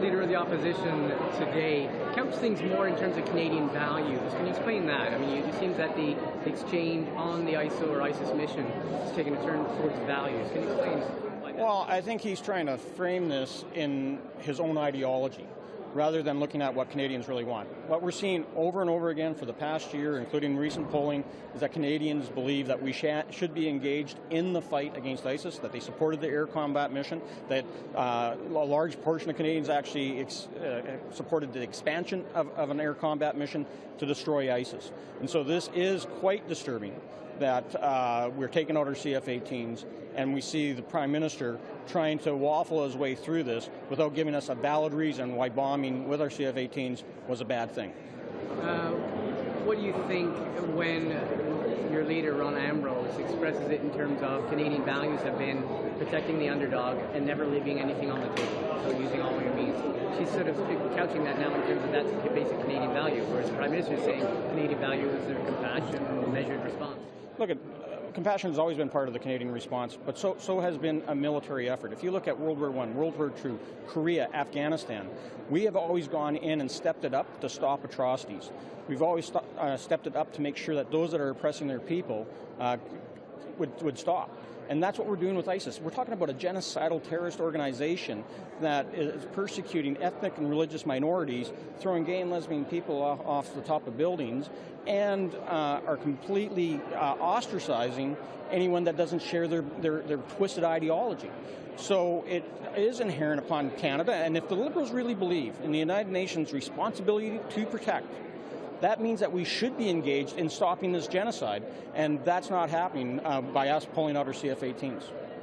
Leader of the Opposition today couched things more in terms of Canadian values. Can you explain that? I mean, it seems that the exchange on the ISO or ISIS mission is taking a turn towards values. Can you explain why that? Well, I think he's trying to frame this in his own ideology, rather than looking at what Canadians really want. What we're seeing over and over again for the past year, including recent polling, is that Canadians believe that we should be engaged in the fight against ISIS, that they supported the air combat mission, that a large portion of Canadians actually supported the expansion of an air combat mission to destroy ISIS. And so this is quite disturbing that we're taking out our CF-18s and we see the Prime Minister trying to waffle his way through this without giving us a valid reason why bombing with our CF-18s was a bad thing. What do you think when your leader, Ron Ambrose, expresses it in terms of Canadian values have been protecting the underdog and never leaving anything on the table, so using all your means? She's sort of couching that now in terms of that's a basic Canadian value, whereas the Prime Minister is saying Canadian value is a compassion and measured response. Look, compassion has always been part of the Canadian response, but so has been a military effort. If you look at World War I, World War II, Korea, Afghanistan, we have always gone in and stepped it up to stop atrocities. We've always stepped it up to make sure that those that are oppressing their people would stop. And that's what we're doing with ISIS. We're talking about a genocidal terrorist organization that is persecuting ethnic and religious minorities, throwing gay and lesbian people off the top of buildings, and are completely ostracizing anyone that doesn't share their twisted ideology. So it is inherent upon Canada, and if the Liberals really believe in the United Nations' responsibility to protect, that means that we should be engaged in stopping this genocide, and that's not happening by us pulling out our CF-18s.